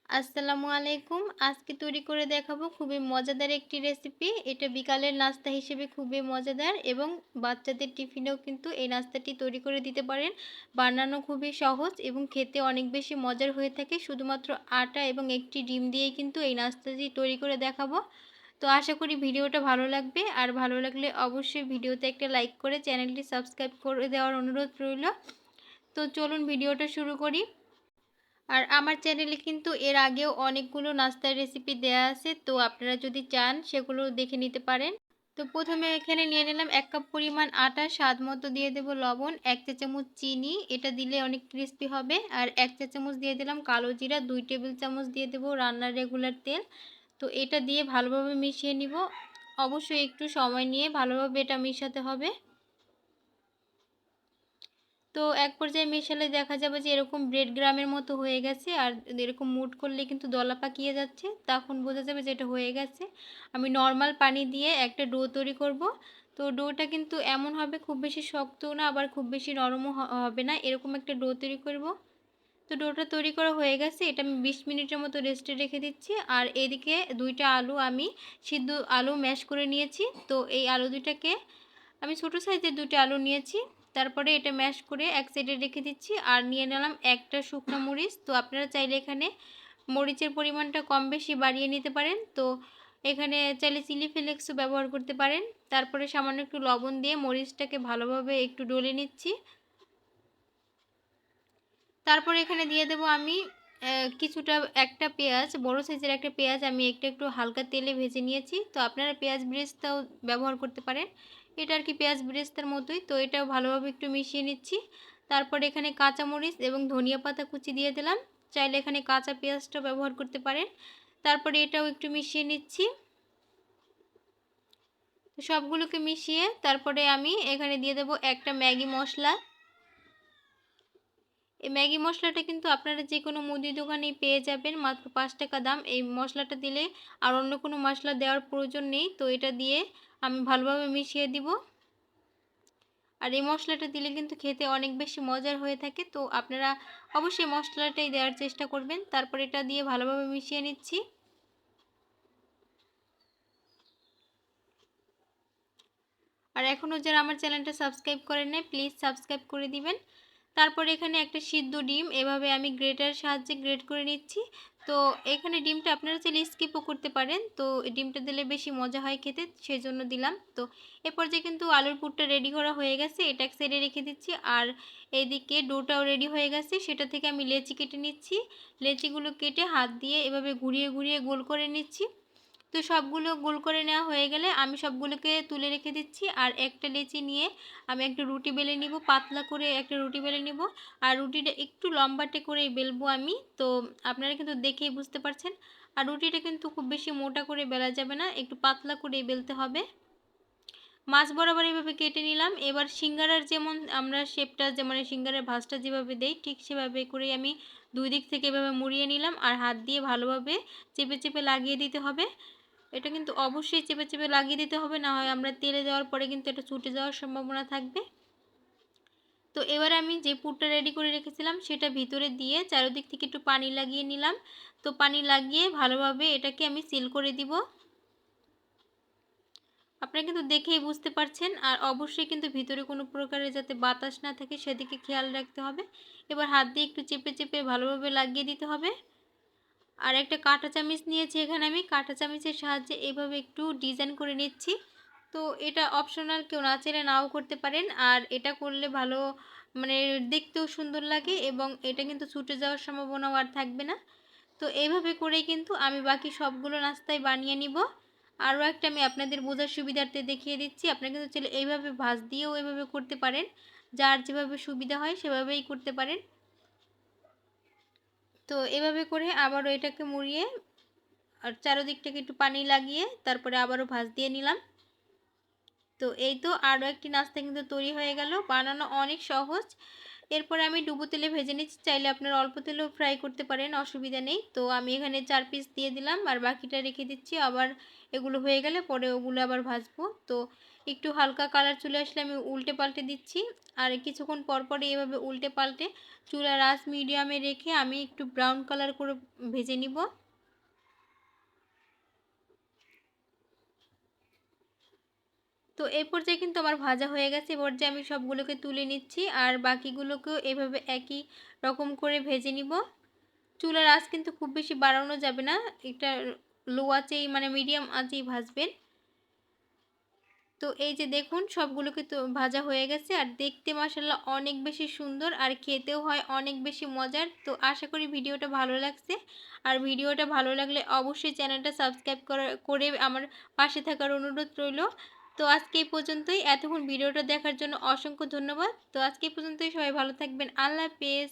আসসালামু আলাইকুম। আজকে তৈরি করে দেখাবো খুবই মজাদার একটি রেসিপি। এটা বিকালের নাস্তা হিসেবে খুবই মজাদার এবং বাচ্চাদের টিফিনেও কিন্তু এই নাস্তাটি তৈরি করে দিতে পারেন। বানানো খুবই সহজ এবং খেতে অনেক বেশি মজার হয়ে থাকে। শুধুমাত্র আটা এবং একটি ডিম দিয়েই কিন্তু এই নাস্তাটি তৈরি করে দেখাবো। তো আশা করি ভিডিওটা ভালো লাগবে। আর ভালো লাগলে অবশ্যই ভিডিওতে একটা লাইক করে চ্যানেলটি সাবস্ক্রাইব করে দেওয়ার অনুরোধ রইল। তো চলুন ভিডিওটা শুরু করি। আর আমার চ্যানেলে কিন্তু এর আগেও অনেকগুলো নাস্তার রেসিপি দেয়া আছে, তো আপনারা যদি চান সেগুলো দেখে নিতে পারেন। তো প্রথমে এখানে নিয়ে নিলাম 1 কাপ পরিমাণ আটা, স্বাদ মতো দিয়ে দেব লবণ, 1 চা চামচ চিনি, এটা দিলে অনেক ক্রিস্পি হবে। আর 1 চা চামচ দিয়ে দিলাম কালো জিরা, 2 টেবিল চামচ দিয়ে দেব রান্নার রেগুলার তেল। তো এটা দিয়ে ভালোভাবে মিশিয়ে নিব। অবশ্যই একটু সময় নিয়ে ভালোভাবে এটা মিশাতে হবে। তো এক পর্যায়ে মেশালে দেখা যাবে যে এরকম ব্রেড গ্রামের মতো হয়ে গেছে। আর এরকম মুট করলে কিন্তু দলা পাকিয়ে যাচ্ছে, তখন বোঝা যাবে যে এটা হয়ে গেছে। আমি নর্মাল পানি দিয়ে একটা ডো তৈরি করব। তো ডোটা কিন্তু এমন হবে, খুব বেশি শক্তও না আবার খুব বেশি নরমও হবে না, এরকম একটা ডো তৈরি করব। তো ডোটা তৈরি করা হয়ে গেছে, এটা আমি 20 মিনিটের মতো রেস্টে রেখে দিচ্ছি। আর এদিকে দুইটা আলু আমি সিদ্ধ আলু ম্যাশ করে নিয়েছি। তো এই আলু দুইটাকে আমি ছোটো সাইজের 2টা আলু নিয়েছি। তারপরে এটা ম্যাশ করে এক সাইডে রেখে দিচ্ছি। আর নিয়ে নিলাম একটা শুকনো মরিচ। তো আপনারা চাইলে এখানে মরিচের পরিমাণটা কম বেশি বাড়িয়ে নিতে পারেন। তো এখানে চাইলে চিলি ফ্লেক্সও ব্যবহার করতে পারেন। তারপরে সামান্য একটু লবণ দিয়ে মরিচটাকে ভালোভাবে একটু ডলে নিচ্ছি। তারপরে এখানে দিয়ে দেব আমি কিছুটা একটা পেঁয়াজ, বড় সাইজের একটা পেঁয়াজ আমি একটু হালকা তেলে ভেজে নিয়েছি। তো আপনারা পেঁয়াজ বেরেস্তাও ব্যবহার করতে পারেন, এটা আর কি পেঁয়াজ বেরেস্তার মতোই। তো এটাও ভালোভাবে একটু মিশিয়ে নিচ্ছি। তারপরে এখানে কাঁচামরিচ এবং ধনিয়া পাতা কুচি দিয়ে দিলাম, চাইলে এখানে কাঁচা পেঁয়াজটাও ব্যবহার করতে পারেন। তারপরে এটাও একটু মিশিয়ে নিচ্ছি। তো সবগুলোকে মিশিয়ে তারপরে আমি এখানে দিয়ে দেব একটা ম্যাগি মশলা। এই ম্যাগি মশলাটা কিন্তু আপনারা যে কোনো মুদি দোকানেই পেয়ে যাবেন, মাত্র 5 টাকা দাম। এই মশলাটা দিলে আর অন্য কোনো মশলা দেওয়ার প্রয়োজন নেই। তো এটা দিয়ে আমি ভালোভাবে মিশিয়ে দিব। আর এই মশলাটা দিলে কিন্তু খেতে অনেক বেশি মজার হয়ে থাকে। তো আপনারা অবশ্যই মশলাটাই দেওয়ার চেষ্টা করবেন। তারপর এটা দিয়ে ভালোভাবে মিশিয়ে নিচ্ছি। আর এখনও যারা আমার চ্যানেলটা সাবস্ক্রাইব করেন নাই, প্লিজ সাবস্ক্রাইব করে দিবেন। তারপর এখানে একটা সিদ্ধ ডিম এভাবে আমি গ্রেটার সাহায্যে গ্রেট করে নিচ্ছি। তো এখানে ডিমটা আপনারা চাইলে স্কিপও করতে পারেন, তো ডিমটা দিলে বেশি মজা হয় খেতে, সেজন্য দিলাম। তো এ পর্যায়ে কিন্তু আলুর পুরটা রেডি করা হয়ে গেছে, এটা এক সাইডে রেখে দিচ্ছি। আর এইদিকে ডোটাও রেডি হয়ে গেছে, সেটা থেকে আমি লেচি কেটে নিচ্ছি। লেচিগুলো কেটে হাত দিয়ে এভাবে ঘুরিয়ে ঘুরিয়ে গোল করে নিচ্ছি। তো সবগুলো গোল করে নেওয়া হয়ে গেলে আমি সবগুলোকে তুলে রেখে দিচ্ছি। আর একটা লেচি নিয়ে আমি একটা রুটি বেলে নিব, পাতলা করে একটা রুটি বেলে নিব। আর রুটিটা একটু লম্বাটে করে বেলবো আমি। তো আপনারা কিন্তু দেখেই বুঝতে পারছেন। আর রুটিটা কিন্তু খুব বেশি মোটা করে বেলা যাবে না, একটু পাতলা করে বেলতে হবে। মাছ বরাবর এভাবে কেটে নিলাম। এবার সিঙ্গারার যেমন আমরা শেপটা, যেমন সিঙ্গারার ভাঁজটা যেভাবে দেই ঠিক সেভাবে করেই আমি দুই দিক থেকে এভাবে মুড়িয়ে নিলাম। আর হাত দিয়ে ভালোভাবে চেপে চেপে লাগিয়ে দিতে হবে। এটা কিন্তু অবশ্যই চেপে চেপে লাগিয়ে দিতে হবে, না হয় আমরা তেলে দেওয়ার পরে কিন্তু এটা ছুটে যাওয়ার সম্ভাবনা থাকবে। তো এবার আমি যে পুরটা রেডি করে রেখেছিলাম সেটা ভিতরে দিয়ে চারিদিক থেকে একটু পানি লাগিয়ে নিলাম। তো পানি লাগিয়ে ভালোভাবে এটাকে আমি সিল করে দিব। আপনারা কিন্তু দেখেই বুঝতে পারছেন। আর অবশ্যই কিন্তু ভিতরে কোনো প্রকারের যাতে বাতাস না থাকে সেদিকে খেয়াল রাখতে হবে। এবার হাত দিয়ে একটু চেপে চেপে ভালোভাবে লাগিয়ে দিতে হবে। আর একটা কাঁটা চামচ নিয়েছি এখানে, আমি কাঁটা চামচের সাহায্যে এভাবে একটু ডিজাইন করে নিচ্ছি। তো এটা অপশনাল, কেউ না চাইলে নাও করতে পারেন। আর এটা করলে ভালো, মানে দেখতেও সুন্দর লাগে এবং এটা কিন্তু ছুটে যাওয়ার সম্ভাবনাও আর থাকবে না। তো এইভাবে করেই কিন্তু আমি বাকি সবগুলো নাস্তায় বানিয়ে নিব। আরও একটা আমি আপনাদের বোঝার সুবিধার্থে দেখিয়ে দিচ্ছি। আপনারা কিন্তু চাইলে এইভাবে ভাঁজ দিয়েও এইভাবে করতে পারেন, যার যেভাবে সুবিধা হয় সেভাবেই করতে পারেন। তো এভাবে করে আবারও এটাকে মুড়িয়ে আর চারদিকটাকে একটু পানি লাগিয়ে তারপরে আবারও ভাঁজ দিয়ে নিলাম। তো এই তো আরও একটি নাস্তা কিন্তু তৈরি হয়ে গেল, বানানো অনেক সহজ। এরপরে আমি ডুবো তেলে ভেজে নিচ্ছি, চাইলে আপনারা অল্প তেলেও ফ্রাই করতে পারেন, অসুবিধা নেই। তো আমি এখানে 4 পিস দিয়ে দিলাম আর বাকিটা রেখে দিচ্ছি, আবার এগুলো হয়ে গেলে পরে ওগুলো আবার ভাজবো। তো একটু হালকা কালার চলে আসলে আমি উল্টে পাল্টে দিচ্ছি। আর কিছুক্ষণ পর পরই এভাবে উল্টে পাল্টে চুলার আঁচ মিডিয়ামে রেখে আমি একটু ব্রাউন কালার করে ভেজে নিব। তো এই পর্যায়ে কিন্তু আমার ভাজা হয়ে গেছে। এই পর্যায়ে আমি সবগুলোকে তুলে নিচ্ছি আর বাকিগুলোকেও এভাবে একই রকম করে ভেজে নিব। চুলার আঁচ কিন্তু খুব বেশি বাড়ানো যাবে না, এটা লো আঁচেই মানে মিডিয়াম আঁচেই ভাজবেন। তো এই যে দেখুন সবগুলোকে তো ভাজা হয়ে গেছে আর দেখতে মাশাআল্লাহ অনেক বেশি সুন্দর আর খেতেও হয় অনেক বেশি মজার। তো আশা করি ভিডিওটা ভালো লাগছে। আর ভিডিওটা ভালো লাগলে অবশ্যই চ্যানেলটা সাবস্ক্রাইব করে আমার পাশে থাকার অনুরোধ রইল। তো আজকে এই পর্যন্তই। এতক্ষণ ভিডিওটা দেখার জন্য অসংখ্য ধন্যবাদ। তো আজকে এই পর্যন্তই, সবাই ভালো থাকবেন। আল্লাহ হাফেজ।